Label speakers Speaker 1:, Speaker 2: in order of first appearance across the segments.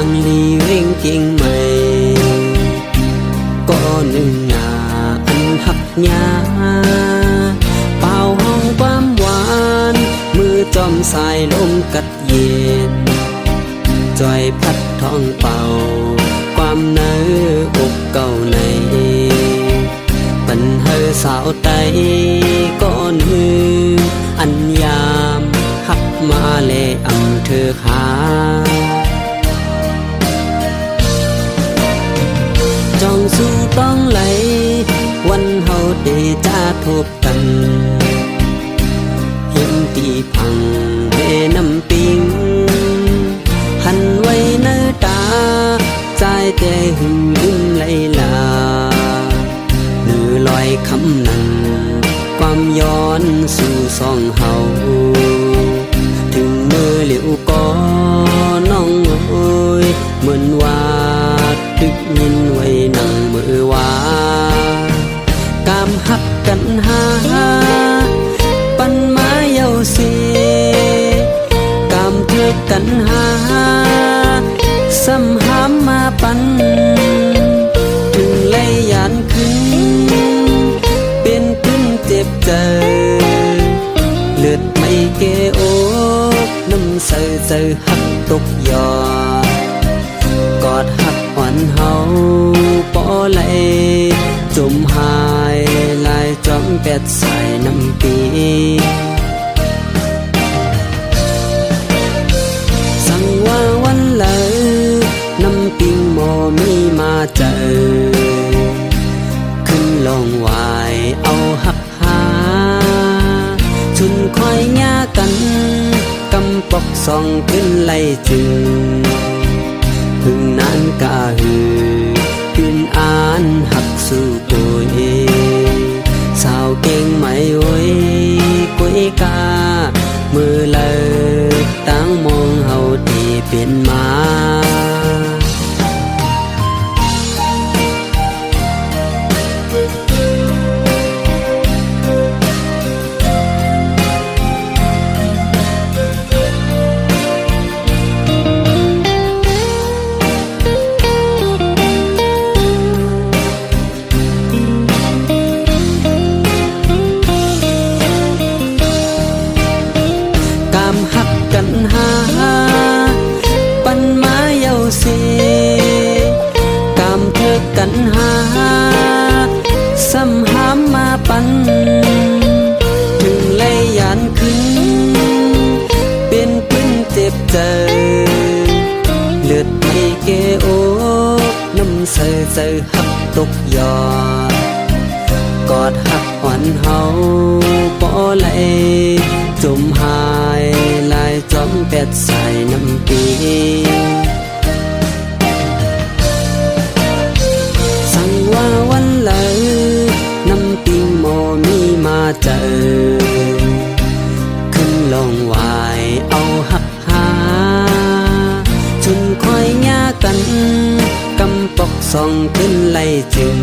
Speaker 1: งลีเร่งเก่งใหม่ก็หนึ่งหน้าอันหักยาเป่าห้องความหวานมือจอมสายลมกัดเย็นจอยพัดท้องเป่าความเนื้อกเก่าในปัญหาสาวไตก็หนึ่งอันยามหักมาเลอำเธอขาจองสู้ต้องไหลวันเฮาเดจะทบกันเห็นตีพังแม่น้ำปิงหันไว้เนื้อตาใจแต่หึ่งลืมไหลลาเนื้อลอยคำนั้นความย้อนสู่สองเฮาถึงเมื่อเหลียวก็น้องเอ้ยเหมือนว่าตึกยินไว้นั่งเมื่อว่ากามหักกันหาปันมาเยาเสกามเถิดกันหาซ้ำหามมาปันถึงเลยยานขึ้นเป็นขึ้นเจ็บเจอเลือดไม่เกโอกน้ำเสือเจอหักตกยอกอดหักอ่อนเฮาปอไหลจมหายลายจอมแปดใส่น้ำปีสั่งว่าวันเลยน้ำปิงโมมีมาเจอขึ้นลงวายเอาหักหาชุนคอยย่ากันกำปอกส่องขึ้นไล่จึงพึ่งนั้นกะหือปินอ่านหักสู่ปุยสาวเก่งไม่โวยกุยกามือเลิกตั้งมองเฮาที่เป็นมากันหาซ้ำหามมาปันถึงเลยยานขึ้นเป็นปืนเจ็บเจอเลือดไม่เกโอกน้ำเสือเจอหักตกยอกอดหักอ่อนเฮาปอไหลจมหายลายจอมแปดใส่น้ำปีว่าวันเลยน้ำปิงโมมีมาเจอขึ้นลงวายเอาหักหาชุนคอยย่ากันกำปอกส่องขึ้นไล่จึง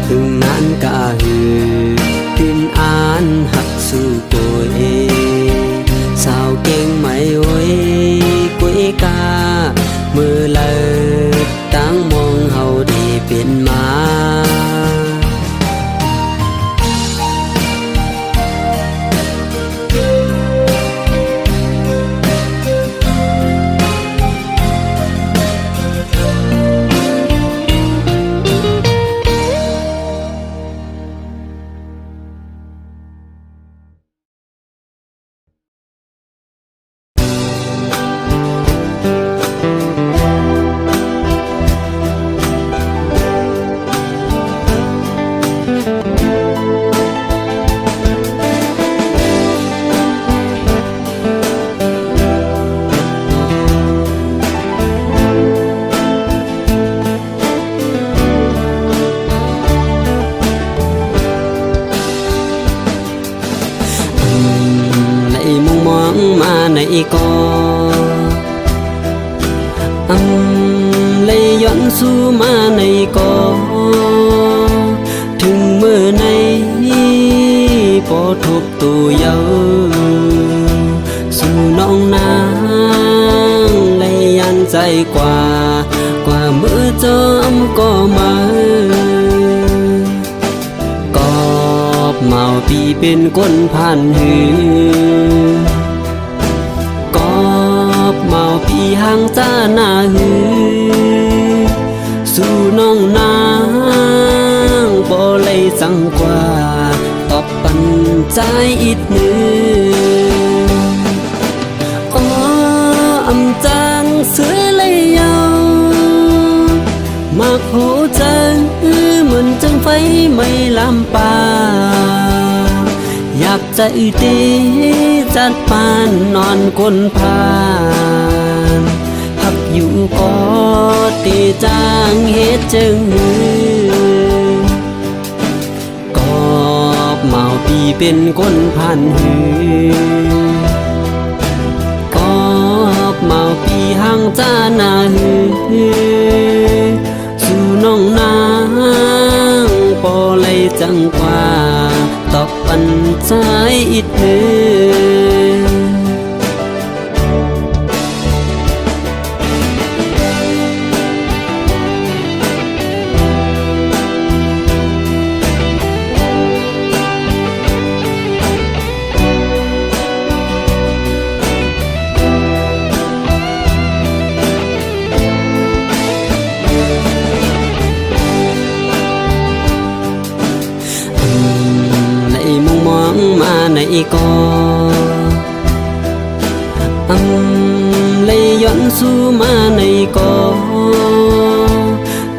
Speaker 1: ถึงนั้นกะหือปินอ่านหักสู่ปุยสาวเก่งไม่โวยกุยกามือเลิกตั้งมองเฮาดีเป็นมาในก็เลยย้อนสู่มาในก็ถึงเมื่อในพอทบตัวเยาสู่น้องนางเลยยันใจ กว่ามือจอมก็มากอบเมาปีเป็นก้นผ่านหือกอบเมาปีหางจ้าหน้าหือสู่น้องนางบ่เลยสังกว่าตอบปันใจอีกมืออ๋ออำจังเสือเลยยาวมากโหจังเหมือนจังไฟไม่ลำปาอยากจะอีตีจัดปานนอนคนพานหักอยู่ก็ตีจางเฮ็ดจึงกอบเมาปีเป็นคนพันหือกอบเมาปีหางจ้าหน้าหือสู่น้องนางปอเลยจังกว่าตอบปันใจอีกมือมาในก็เลยย้อนสู่มาในก็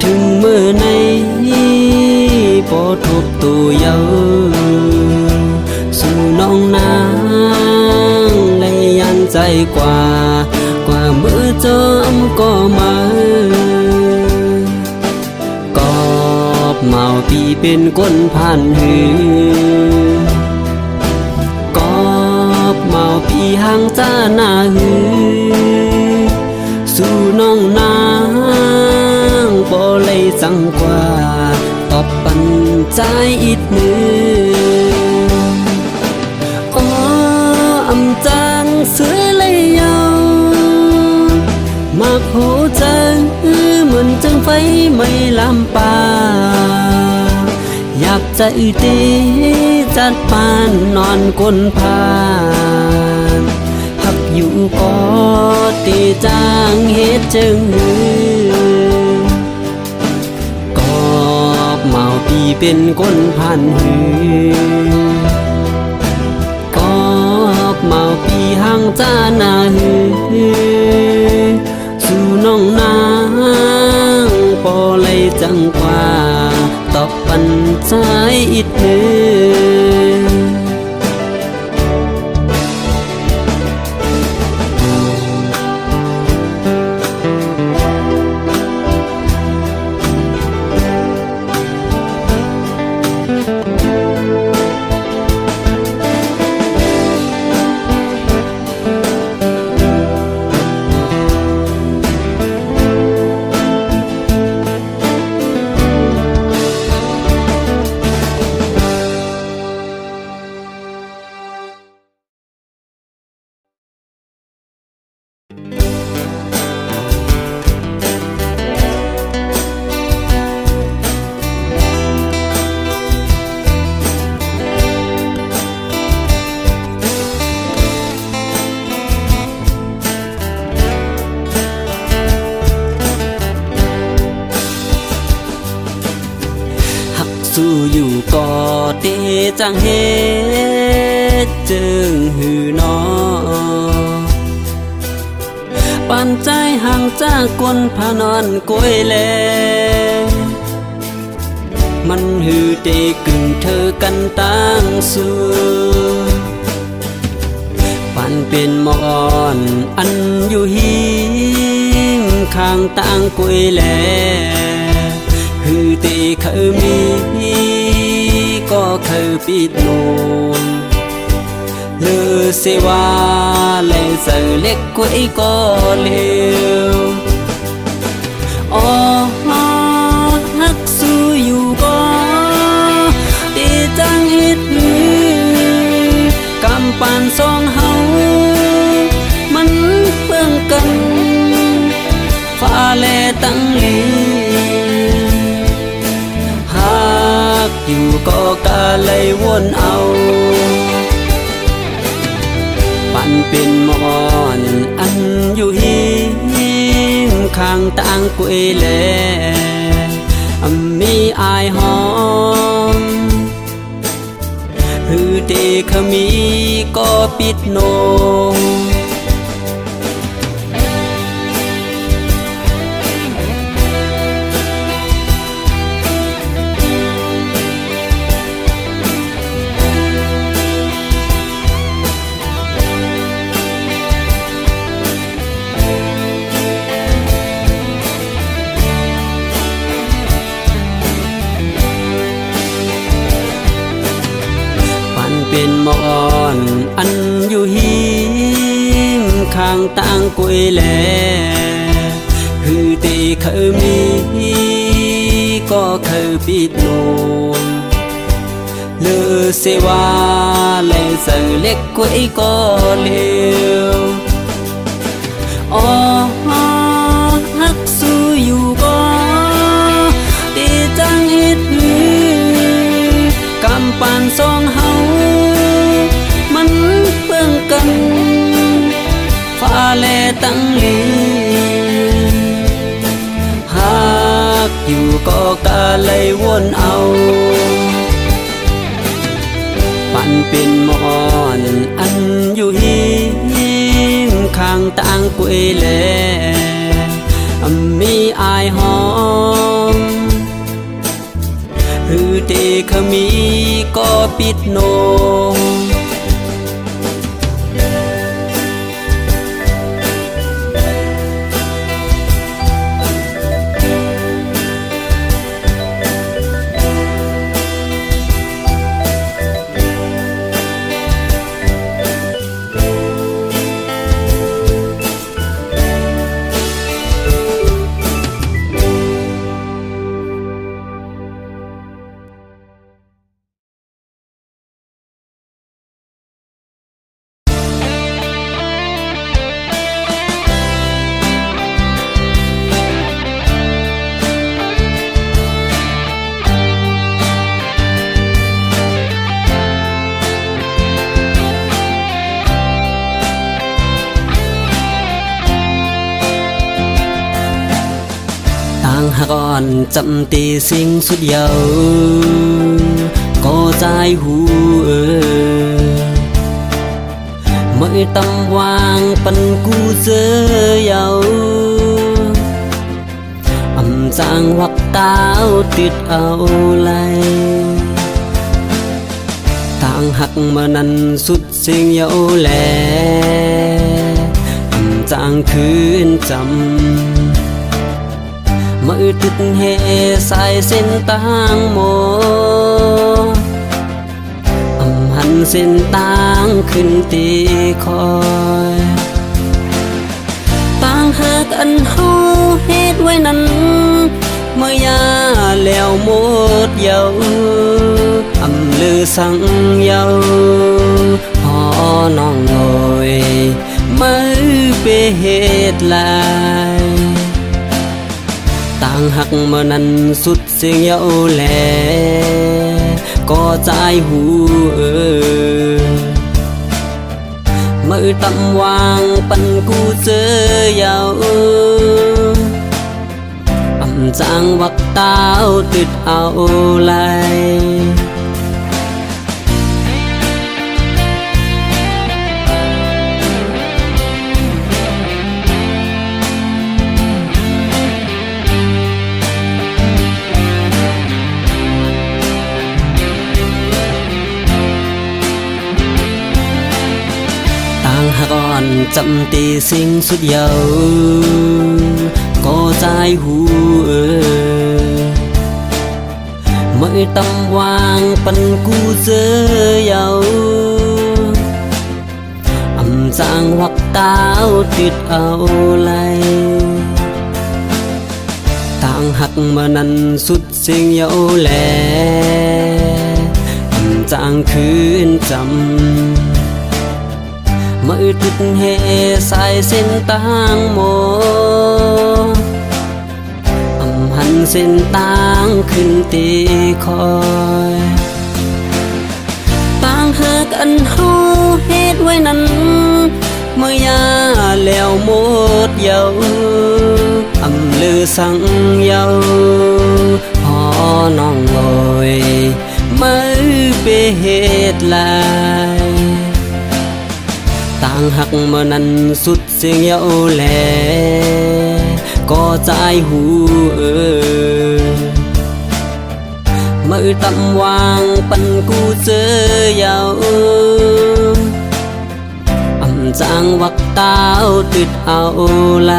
Speaker 1: ถึงเมื่อในพอทบตัวเยาสู่น้องนางเลยยันใจกว่ามือจอมก็มากอบเมาปีเป็นก้นผ่านหือกอบเมาปีหางจ้าหน้าหือสู่น้องนางบ่เลยสังกว่าตอบปันใจอีกมืออ๋ออำจังเสือเลยยาวมากโหจังเหมือนจังไฟไม่ลำปาอยากจะอีตีจัดปานนอนคนพานหักอยู่ก็ตีจางเฮ็ดจึงกอบเมาปีเป็นก้นพันหือกอบเมาปีหางจ้าหน้าหือสู่น้องนางปอเลยจังกว่าตอบปันใจอีกมือ สู้อยู่ก็เตจังเฮ็ดจึงหือนอปานใจห่างจากคนพานอนกวยแลมันหือเตกึ่งเธอกันตั้งสู้ปานเป็นมอนอันอยู่หิมข้างต่างกวยแลหือเตเคยมีก็เคยปิดโนมเลือเสวาและเสือเล็กกวยก็เลี้ยวอ๋อฮักสู้อยู่ก็ตีจังอิดหือกำปานสองเฮามันเพื่องกัน ตั้งลีหากอยู่ก็กะเลยวนเอาปันเป็นหมอนอันอยู่หิมข้างต่างกุยแลมีอายหอมฮือเตขมีก็ปิดโนเป็นหมอนอันอยู่หิมข้างต่างกุยแลฮือตีเคยมีก็เคยปิดโนเลือเสวาและเสือเล็กกุยก็เลี้ยวอ๋อฮักสู้อยู่ก็ตีจังอิดหือกำปันสองเฮามันเพื่องกันฟ้าแลตั้งลีหากอยู่ก็กะเลยวนเอาปันเป็นหมอนอันอยู่หิมข้างต่างกุยแลมีอายหอมฮือเตขมีก็ปิดโนหากอ่อนจำตีสิ่งสุดเยาก็ใจหูไม่ตำวางปันกูเจอเยาจางวักตาวติดเอาไลต่างหักมานั้นสุดเสียงเยาแลจางคืนจำมือตึกเฮสายเส้นต่างโมหันเส้นต่างขึ้นตีคอยต่างหากอันเฮาเฮ็ดไว้นั้นเมื่อยาแล้วหมดเยาลือสังเยาพอน้องโอยมือเปเฮ็ดลายต่างหักเมื่อนั้นสุดเสียงเยาแลก็ใจหูมือตำวางปันกูเจอเยาจางวักตาวติดเอาไลหากอ่อนจำตีสิ่งสุดเยาก็ใจหูไม่ตำวางปันกูเจอเยาจางวักตาวติดเอาไลต่างหักมานั้นสุดเสียงเยาแลจางคืนจำมือตึกเฮสายเส้นต่างโม เส้นตางขึ้นตีคอยต่างหากอันเฮาเฮ็ดไว้นั้นเมื่อยาแล้วหมดเยาอำลือสังเยาพอน้องโอยมือเปเหตุลายต่างหักเมื่อนั้นสุดเสียงเยาแลก็ใจหูมือตำวางปันกูเจอยาวอำจางวักตาวติดเอาไหล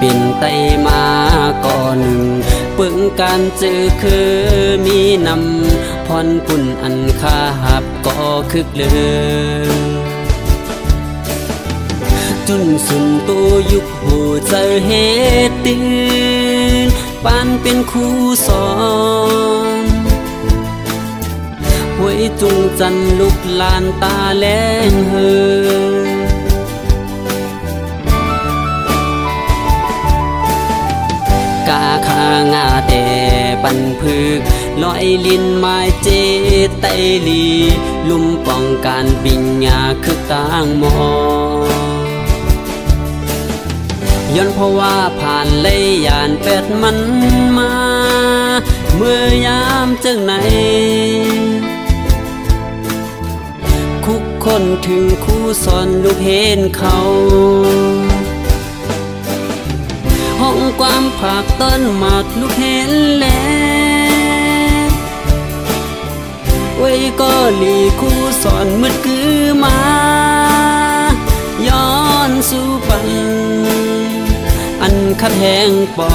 Speaker 1: เป็นไตมาก่อนปึงการเจอคือมีนำพรปุ่นอันคาหับก็คึกเลือจุนสุนตัวยุคหูเจอเหตุตื่นปานเป็นครูสอนหวยจุงจันลุกลานตาแลงเฮอกาคางาแต่ปันพึกลอยลินไม้เจไตลีลุ่มป้องการปิญญาคือต่างมอย้อนเพราะว่าผ่านเลยยานเป็ดมันมาเมื่อยามจังไหนคุกคนถึงคู่สอนลูกเห็นเขาห้องความผักต้นหมากลูกเห็นแล้วไว้ก็หลีคู่สอนมืดคือมาย้อนสู่ปันอันคัดแหงปอ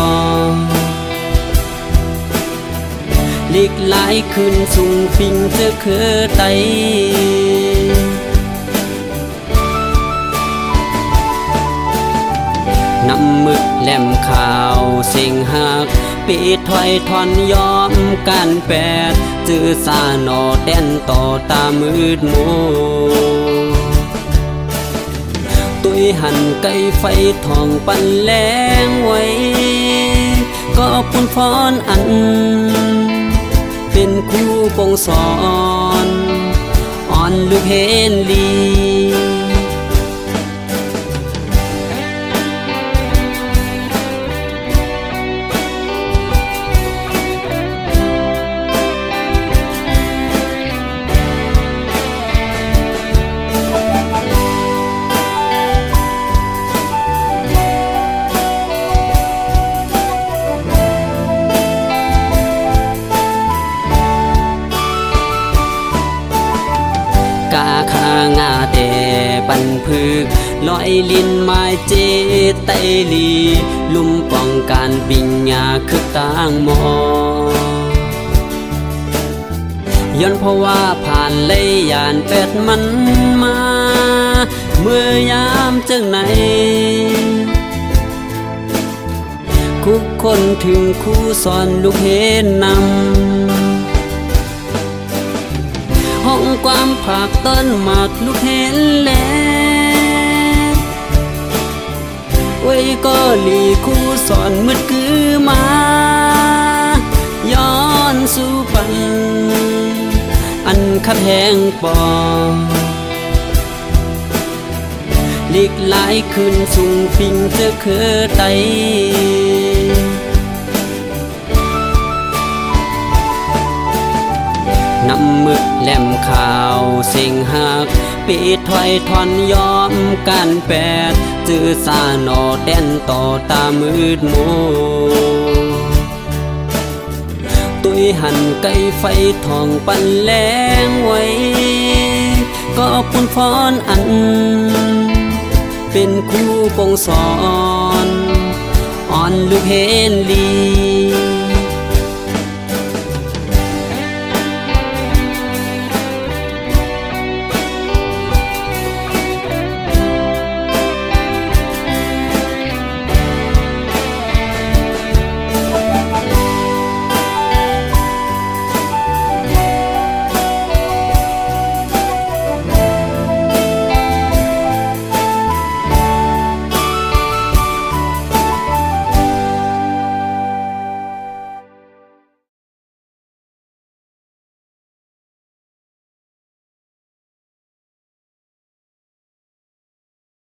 Speaker 1: หลีกหลายคืนสุ่งปิงเจอคือไตน้ำมึกแหลมข่าวเสียงหักปีถอยทอนยอมกันแปดจื้อซาหนอแดนต่อตามืดมัวตุยหันไก่ไฟทองปันแรงไว้ก็ปุ่นฟอนอันเป็นครูปงสอนอ่อนลูกเห็นลีกาคางาแต่ปันพึกลอยลินไม้เจไตลีลุ่มป้องการปิญญาคือต่างมอย้อนเพราะว่าผ่านเลยยานเป็ดมันมาเมื่อยามจังไหนคุกคนถึงคู่สอนลูกเห็นนำห้องความผักต้นหมากลูกเห็นแล้วไว้ก็หลีคู่สอนมืดคือมาย้อนสู่ปันอันคัดแหงปอหลีกหลายคืนสุ่งปิงเจอคือไตน้ำมึกแหลมข่าวเสียงหัก ปีถอยทอนยอมการแปดจื้อสาหนอแดนต่อตามืดมัวตุยหันไกไฟทองปันแรงไว้ก็ปุ่นฟอนอันเป็นครูปงสอนอ่อนลูกเฮนลี